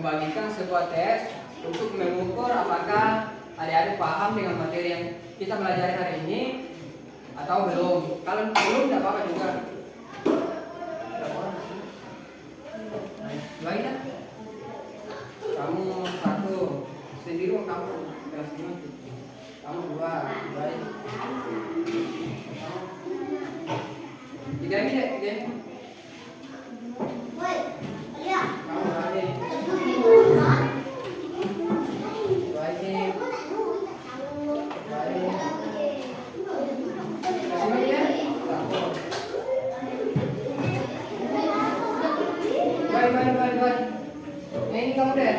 membagikan sebuah tes untuk mengukur apakah adik-adik paham dengan materi yang kita pelajari hari ini atau belum. Kalau belum tidak apa-apa juga. Dua ya? Kamu satu sendiri, kamu kelas 5. Kamu dua ya? Tiga ini deh, tiga ini. Kamu berani? Dua ini. Baik. Ini kamu deh.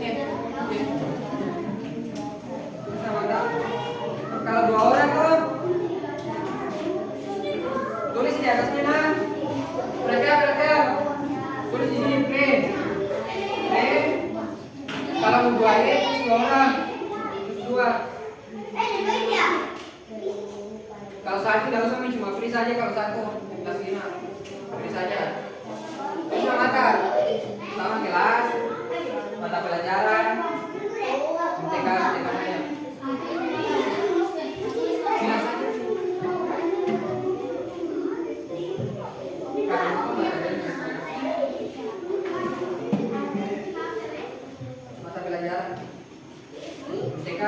Nih. Sama enggak? Kalau dua orang kok tulis di atasnya nah. Belakang. Tulis di sini P. Kalau mau dua ini dua orang. Dua. Kalau satu tidak usah main, cuma free saja kalau satu. Kelas 5. Free saja. Terus mata. Pertama kelas, mata pelajaran, MTK saja. Silas saja. Mata pelajaran, MTK.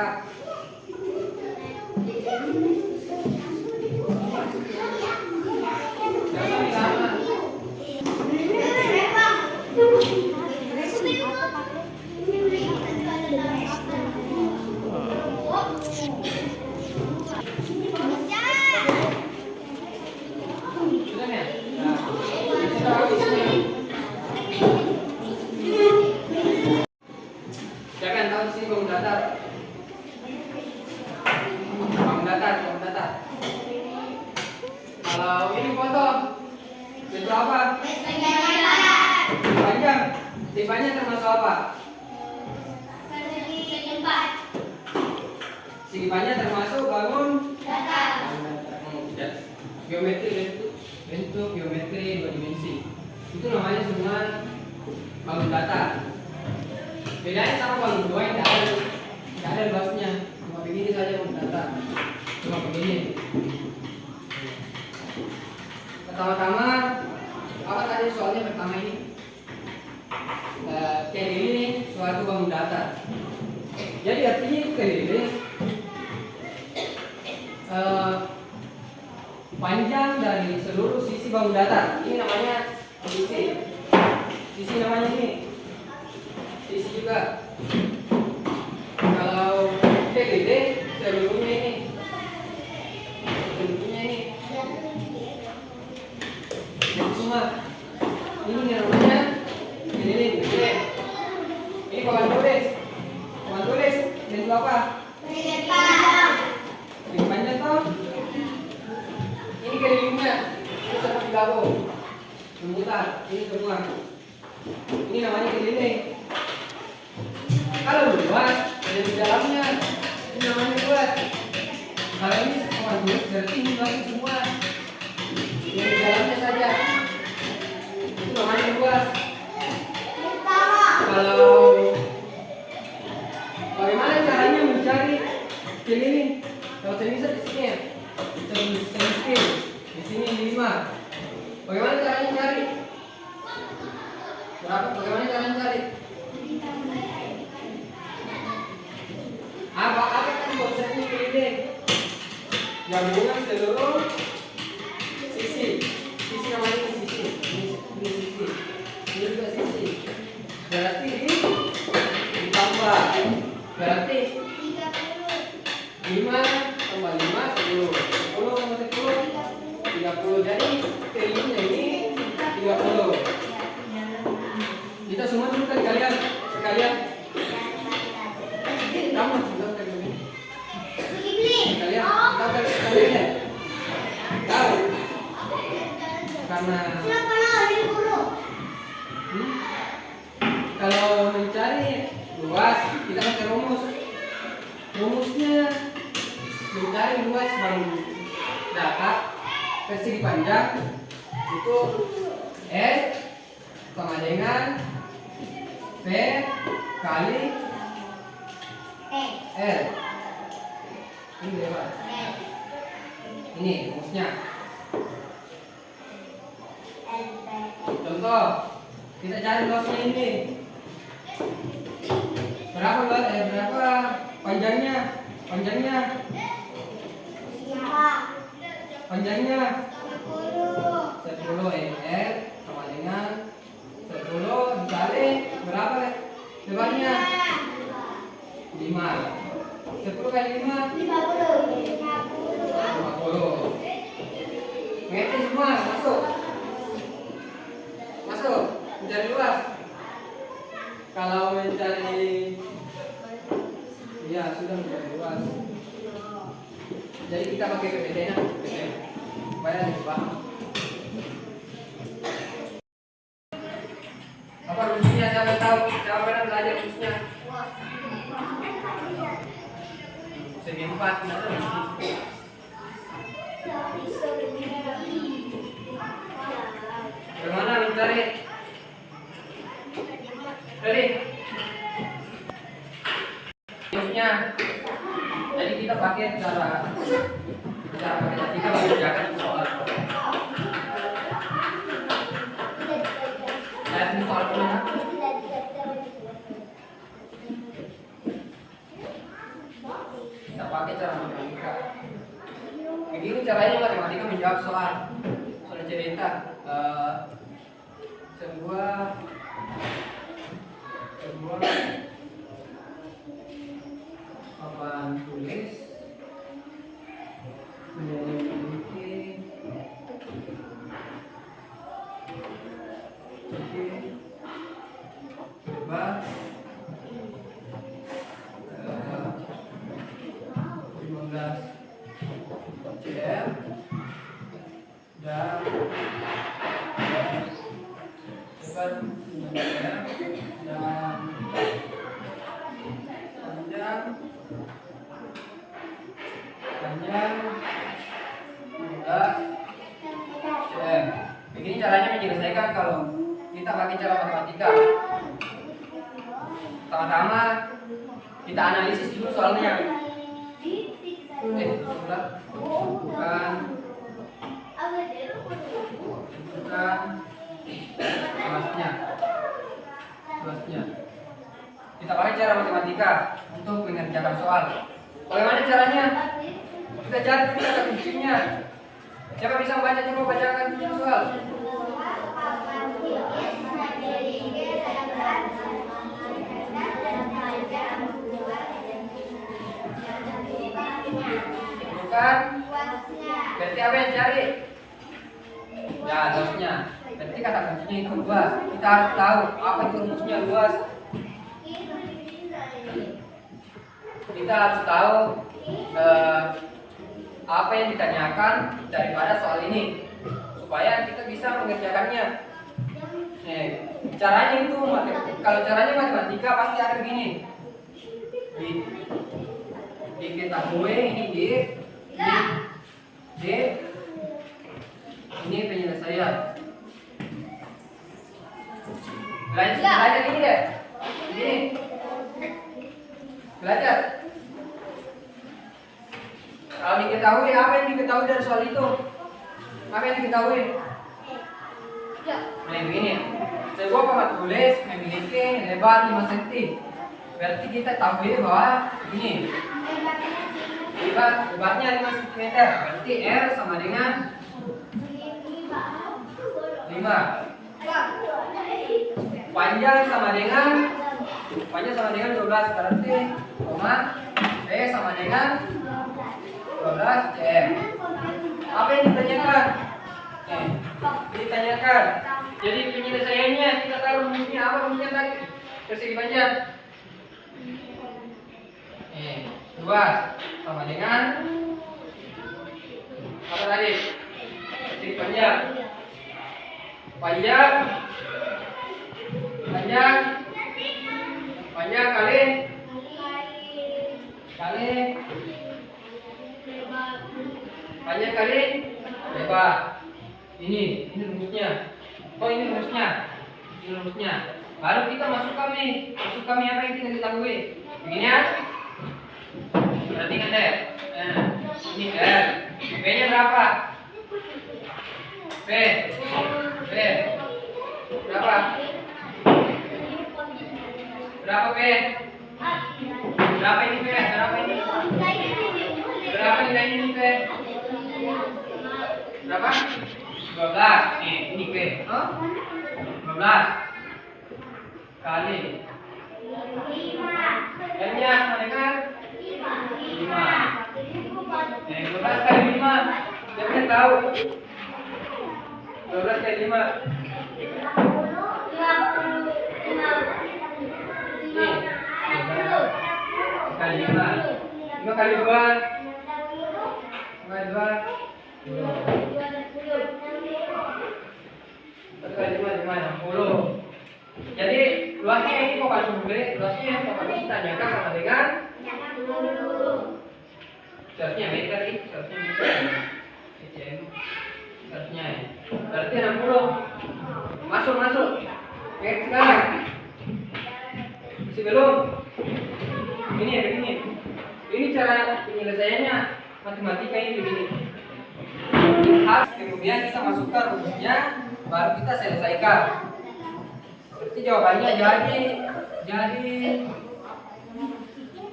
Jangan tahu di sini bangun datar. Kalau ini foto, itu apa? Panjang. Tipanya termasuk apa? Segi termasuk bangun datar. Geometri, bentuk geometri 2 dimensi. Itu namanya semua bangun datar. Bedanya sama bangun 2 yang tidak ada luasnya. Cuma begini saja bangun datar. Cuma begini. Pertama-tama, apa tadi soalnya pertama ini? Kayak gini nih, suatu bangun datar. Jadi artinya itu kayak gini. Panjang dari seluruh sisi bangun datar. Ini namanya sisi. Sisi namanya ini. Sisi juga. Kalau kayak gini, seluruhnya ini. Seluruhnya ini. Jadi semua. Ini namanya ini. Ini kawan tulis. Dan itu apa? Lebih panjang toh? Ini kelilingnya. Ini seperti gabung. Memutar. Ini semua. Ini namanya keliling. Kalau luas, ada di dalamnya. Ini namanya luas. Kalau ini kawan tulis berarti ini luas semua. Ini di dalamnya saja. Itu namanya luas. Kalau bagaimana caranya mencari keliling? Kalau semisal di sini ya, di sini 5. Bagaimana caranya cari? Berapa? Bagaimana caranya cari? Apa kan konsepnya keliling? Gabungan seluruh sisi. Sisi namanya sisi. Ini sisi. Ini juga sisi. Berarti ditambah. Berarti 5 tambah 5 10. 10 tambah 10 30. Jadi kelilingnya ini 30. Kita semua dulu kan kalian kamu sudah kalian tahu karena kalau mencari luas kita pakai rumusnya mencari luas bangun datar persegi panjang itu S sama dengan V kali L. Ini berapa? Ini rumusnya. Contoh, kita cari luasnya ini. Berapa panjangnya? Panjangnya 10 L sama dengan 10 dikali berapa lebarnya? 5. 10 kali 5 50. Mengerti semua? Masuk mencari luas. Kalau mencari, ya sudah mencari luas. Jadi kita pakai PPT-nya supaya lebih paham. Apa rumusnya? Siapa tahu? Siapa pernah belajar rumusnya? Segi 4. Bagaimana mencari? Ready? Rumusnya. Jadi kita pakai cara matematika mengerjakan soal. Lihat ini soalnya. Kita pakai cara matematika. Begini caranya matematika menjawab soal. Soal cerita sebuah papan tulis memiliki bebas 15 cm dan lebar 9 cm dan panjang 15 cm. Begini caranya menyelesaikan kalau kita pakai cara matematika. Pertama-tama kita analisis dulu soalnya. Bukan luasnya. Kita pakai cara matematika untuk mengerjakan soal. Bagaimana caranya? Kita cari kata kuncinya. Siapa bisa membaca? Coba bacakan kunci soal. Bukan. Berarti apa yang cari? Ya, luasnya. Berarti kata kuncinya itu luas. Kita harus tahu apa itu rumusnya luas. Kita harus tahu apa yang ditanyakan daripada soal ini supaya kita bisa mengerjakannya. Caranya itu, kalau caranya matematika pasti ada begini. Diketahui ini D, ini penyelesaian. Belajar ini deh. Ini belajar. Kalau diketahui, apa yang diketahui dari soal itu? Apa yang diketahui? Nah, begini. Sebuah papan tulis memiliki lebar 5 cm. Berarti kita tahu bahwa ini lebarnya 5 cm. Berarti R sama dengan 5. Panjang sama dengan 12. Berarti koma B sama dengan 12 cm. Apa yang ditanyakan? Ditanyakan. Jadi penyelesaiannya kita tahu rumusnya apa? Rumusnya tadi persegi panjang. Luas sama dengan apa tadi? Persegi panjang. Panjang kali lebar. Ini rumusnya. Oh, ini rumusnya. Baru kita masukkan apa yang kita ketahui. Begini ya. Perhatikan deh. Nah, ini R. P-nya berapa? P. Berapa? Berapa P? Berapa ini P? Berapa nilainya ini P? Berapa? 12. Ini P. 12 kali M-nya sama dengan 5. 12 kali 5. Siapa yang tahu? 12 kali 5. Kali 5. 5 kali 2. 5 kali 2. 1 kali 5, 60. Jadi luasnya ini kok langsung beli, luasnya kita jangka sama dengan seharusnya meter ini, seharusnya berarti 60. Masuk. Oke, sekarang masih belum? Begini. Ini cara penyelesaiannya matematika ini begini. Kemudian kita masukkan rumusnya, baru kita selesaikan. Berarti jawabannya jadi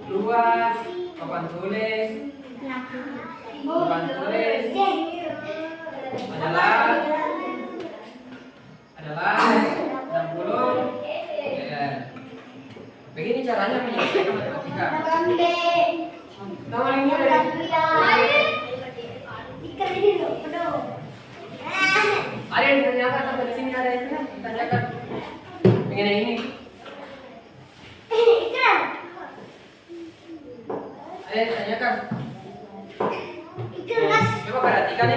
luas papan tulis adalah 60 meter. Begini caranya menyelesaikan matematika. Nama ini ada yang ditanyakan sampai di sini, ada yang ditanyakan. Pengen yang ini. Ada yang ditanyakan. Coba perhatikan.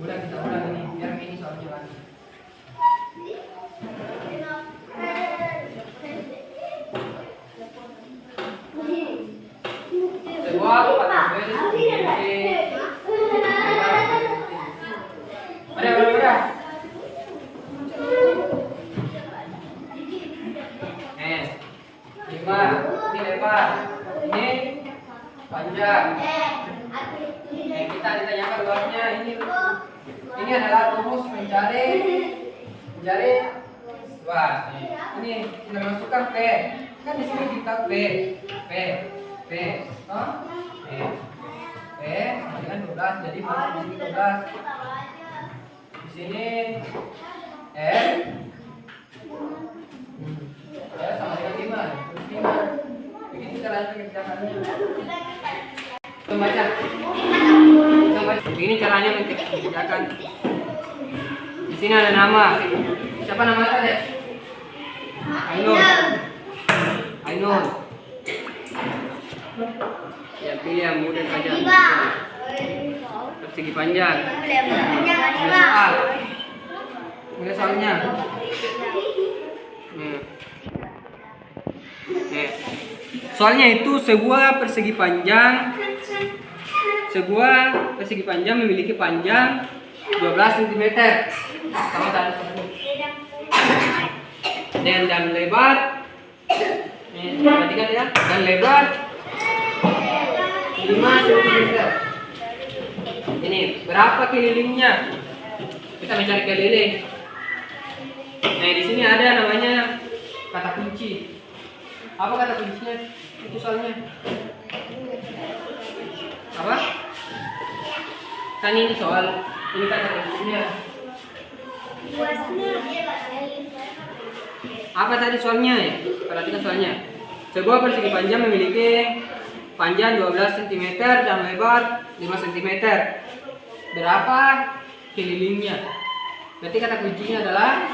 Kita ulang ini biar ini soalnya lagi. Sebuah papan tulis memiliki ada. Ini lebar, ini panjang. Kita ditanyakan luasnya. Ini adalah rumus mencari luas. Ini kita masukkan P. Kan di sini kita P sama dengan 12. Jadi masuk di sini 12. Di sini R sama dengan 5. Begitu caranya mengerjakannya. Baca. Begini caranya mengerjakan. Di sini ada nama. Siapa namanya tadi? Ainun. Ya, pilih yang mudah saja. Persegi panjang. Mulai soalnya. Soalnya itu sebuah persegi panjang memiliki panjang 12 cm sama dan lebar. Perhatikan ya, dan lebar 5 cm. Ini berapa kelilingnya? Kita mencari keliling. Nah, di sini ada namanya kata kunci. Apa kata kuncinya? Itu soalnya. Apa? Kan ini soal. Ini kata kuncinya. Apa tadi soalnya ya? Perhatikan soalnya. Sebuah persegi panjang memiliki panjang 12 cm dan lebar 5 cm. Berapa kelilingnya? Berarti kata kuncinya adalah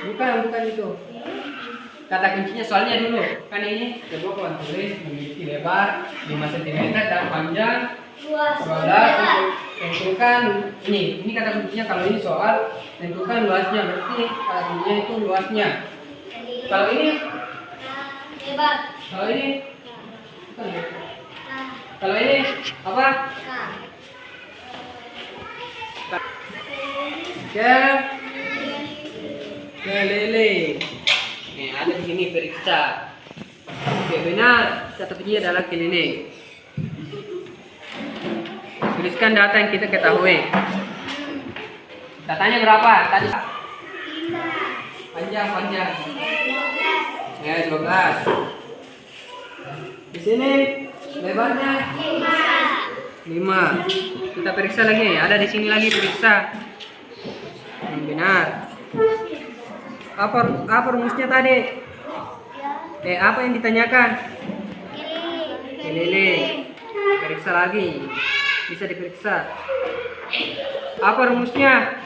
bukan itu. Kata kuncinya soalnya dulu. Kan ini sebuah papan tulis memiliki lebar 5 cm dan panjang 12. Tentukan ini kata kuncinya. Kalau ini soal tentukan luasnya, berarti kata kuncinya itu luasnya. Kalau ini Kalau ini apa? Kelele. Nih, ada di sini periksa. Oke, benar. Catatannya adalah kelele. Tuliskan data yang kita ketahui. Datanya berapa? Tadi panjang. Ya, 12. Di sini lebarnya 5. Kita periksa lagi. Ada di sini lagi periksa. Benar. Apa rumusnya tadi? Apa yang ditanyakan? Kelele. Periksa lagi. Bisa diperiksa. Apa rumusnya?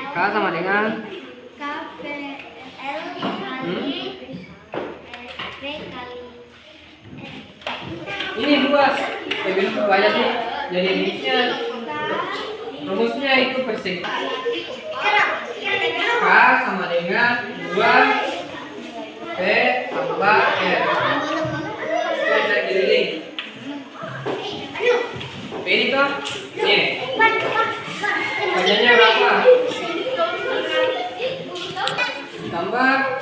K sama dengan ini luas. Bentuk banyak sih. Jadi rumusnya itu persegi. K sama dengan 2 P tambah R. Kita keliling. P ini tuh, nih. Panjangnya berapa? Tambah.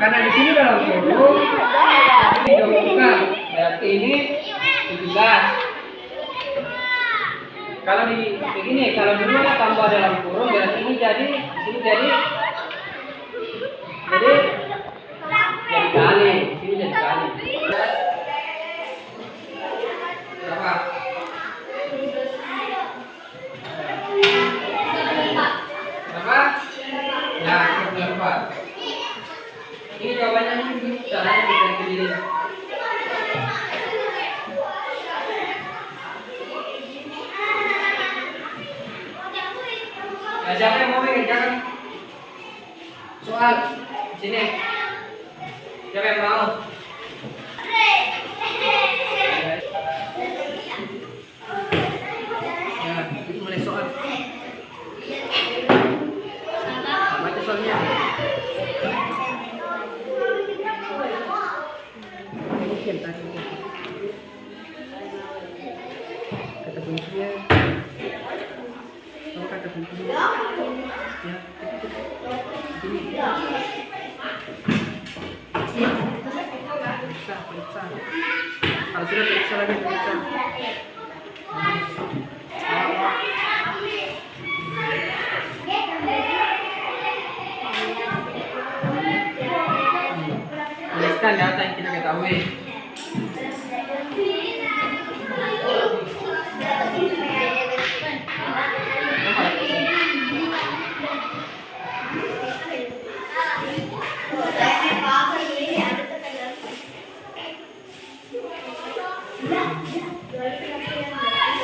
Karena di sini dalam kurung ini bukan, berarti ini 17. Kalau di begini, kalau dulu tambah dalam kurung berarti ini jadi di sini jadi kali, di sini jadi kali. Berapa? Berapa? Ya, berapa? Ini jawabannya ini caranya bisa dipilih. Nah, siapa yang mau mengerjakan soal sini? Siapa yang mau? Ya, kita mulai soal. Baca soalnya. Kata kuncinya. Kata kuncinya. Ya. Periksa. Kalau sudah periksa lagi periksa. Tuliskan data yang kita ketahui.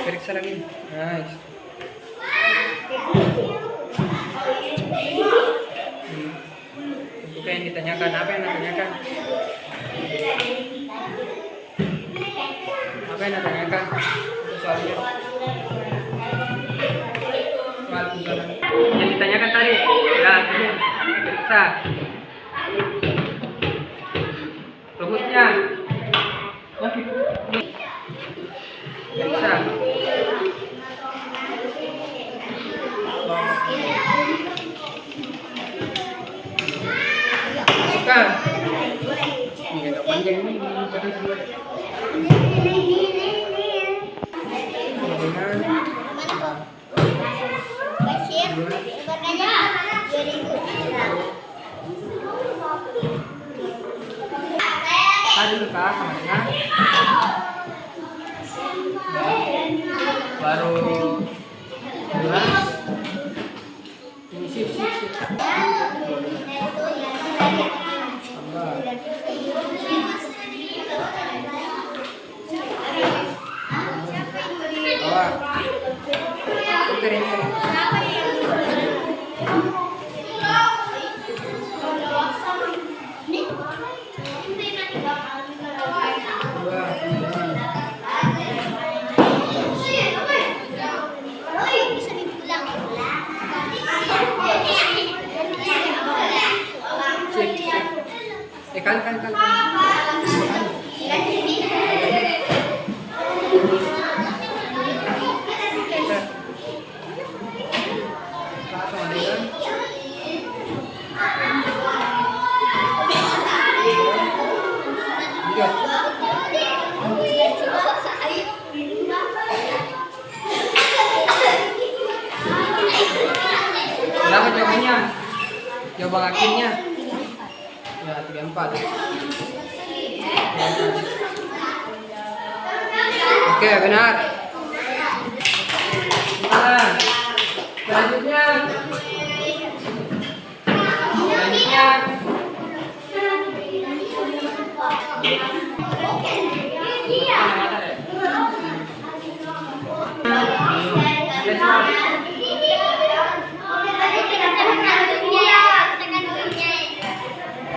Periksa lagi. Nice. Bukan yang ditanyakan, apa yang ditanyakan? Apa yang ditanyakan? Itu soalnya. Soal tujuan. Yang ditanyakan tadi. Ya, ini periksa. Rumusnya. Periksa. Bukan. Ini agak panjang ini. Tadi luka sama dengan baru 12 ini sip Kan. Berapa jawabannya? Jawaban akhirnya. Ya, 34. Oke, benar. Nah, selanjutnya.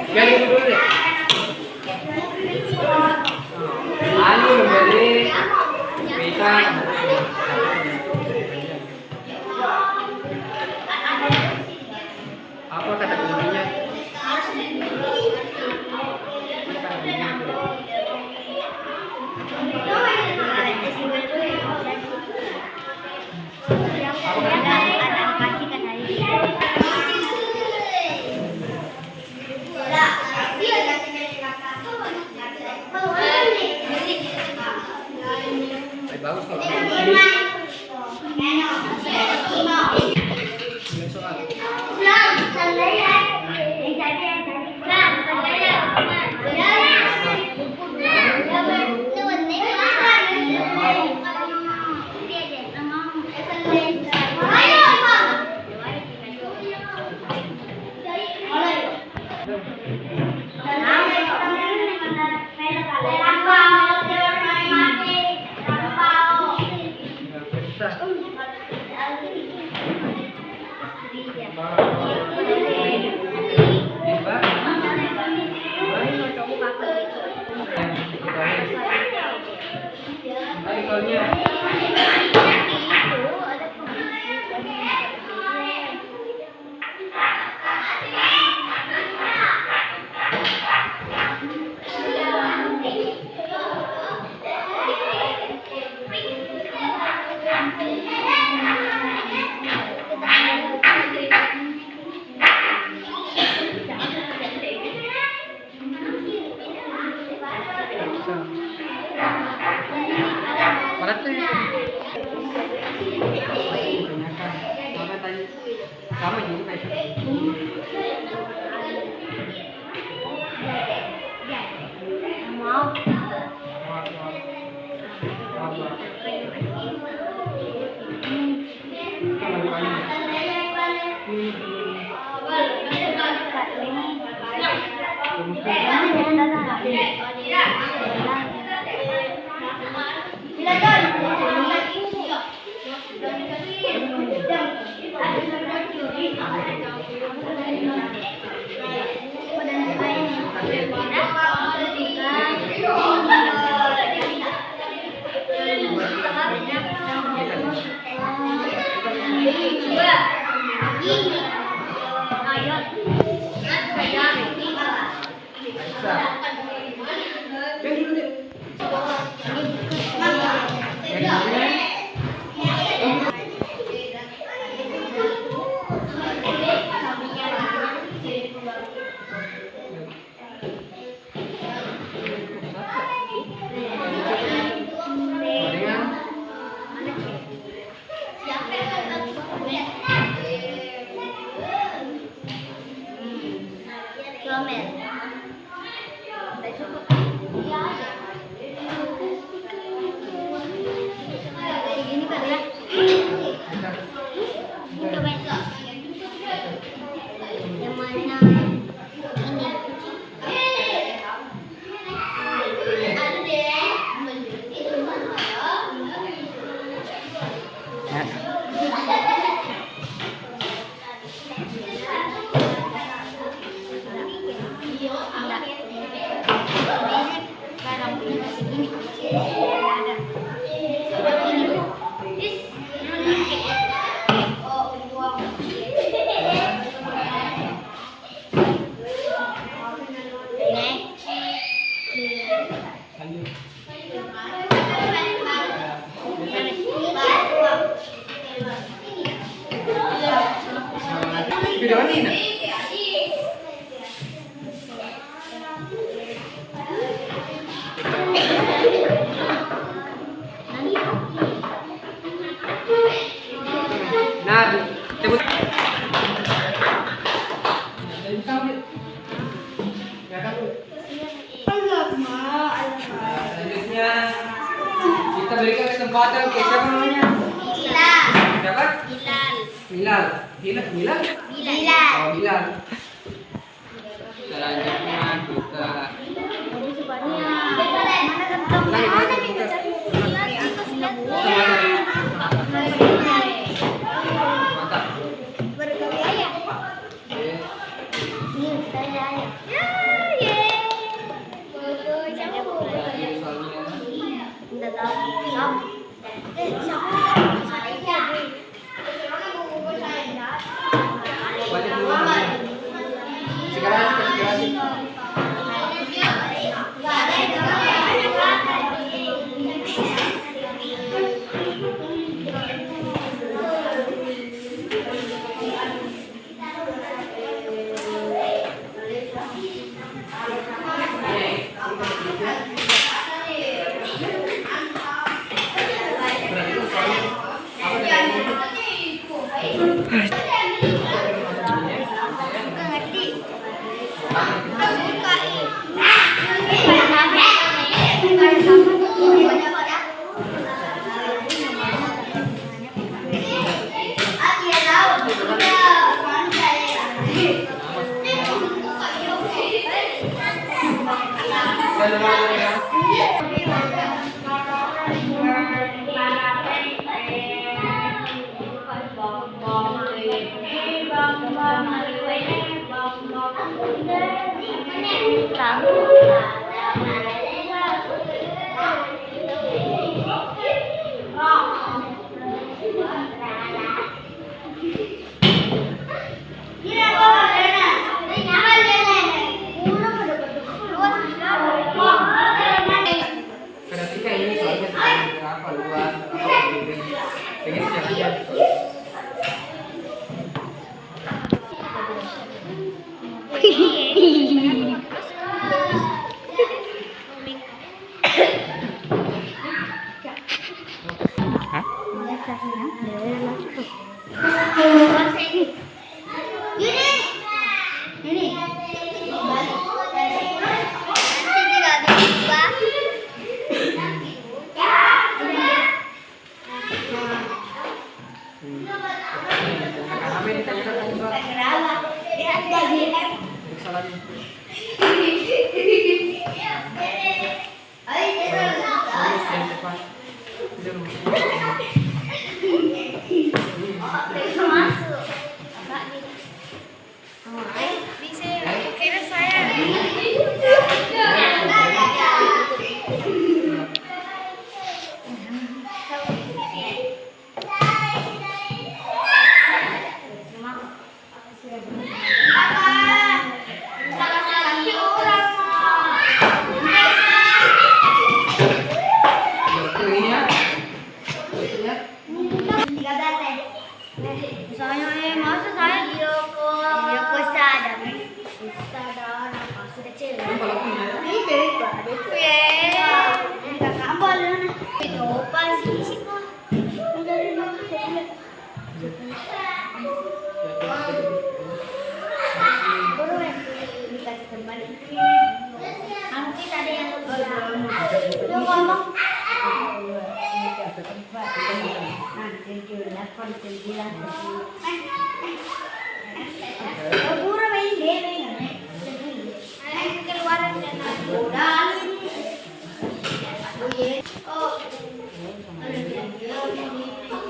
Yang dulu deh. Anu memberi pita. Apa kata kuncinya? Bagus kalau sama juga kayak mau Next. Ya kan? Alamak. Selanjutnya kita berikan kesempatan ke siapa namanya? Bilal. Siapa? Bilal. Bilal. Bilal? Bilal. Oh, Bilal. Selanjutnya kita mantap. Baca dulu. Segera. Perhatikan ini soalnya apa luas, apa pengen caranya. Apa yang ditanyakan tadi, Pak? Periksa lagi. Terus yang depan.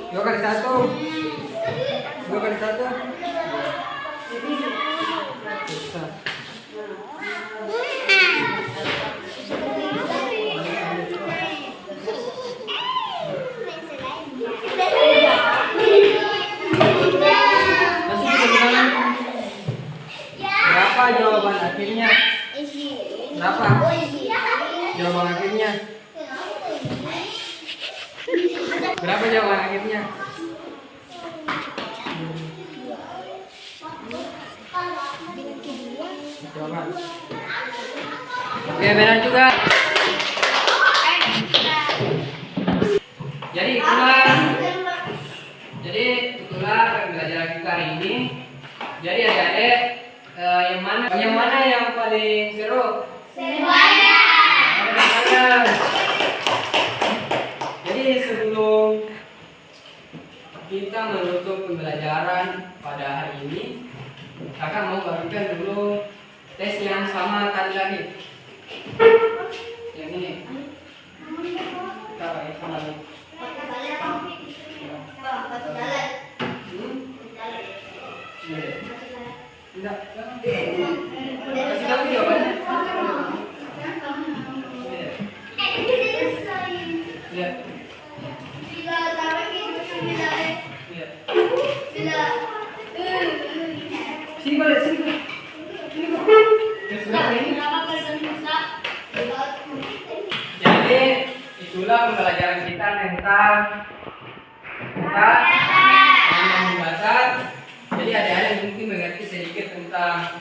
Dua kali satu. Bisa. Berapa jawaban akhirnya? Berapa? Jawaban akhirnya? Berapa jawaban akhirnya? Jawaban. Oke, benar juga. Jadi itulah pembelajaran kita hari ini. Jadi adik-adik yang mana yang paling paling seru? Semuanya. Jadi sebelum kita menutup pembelajaran pada hari ini, kakak mau bagikan dulu tes yang sama tadi lagi. Yang ini. Kita pakai sama lagi. Iya. Tidak. Kasih tahu jawabannya. Iya. Iya. Sini balik, sini balik. Jadi itulah pembelajaran kita tentang dasar. Jadi adik-adik mungkin mengerti sedikit tentang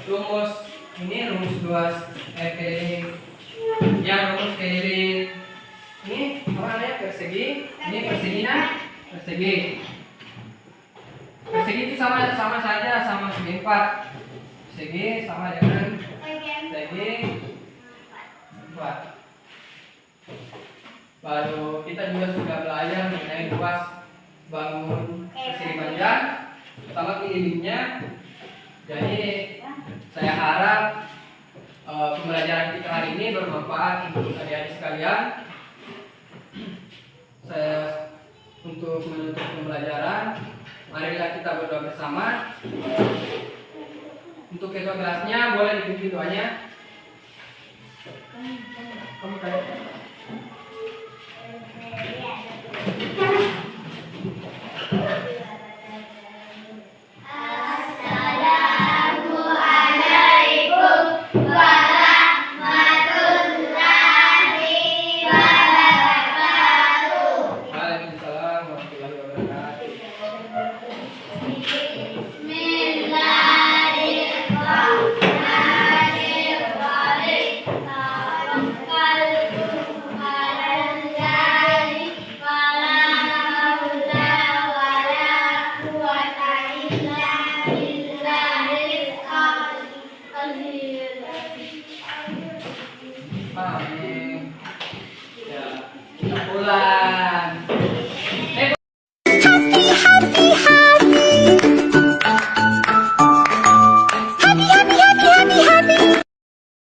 rumus ini, rumus 2 keliling. Yang rumus keliling ini apa namanya? Persegi. Ini perseginya persegi. Persegi itu sama saja sama segi 4. Persegi sama dengan segi 4. Baru kita juga sudah belajar mengenai luas bangun persegi panjang sama kelilingnya. Jadi saya harap pembelajaran kita hari ini bermanfaat untuk adik-adik sekalian. Saya untuk menutup pembelajaran, marilah kita berdoa bersama. Untuk ketua kelasnya boleh dipimpin doanya. Kamu kayak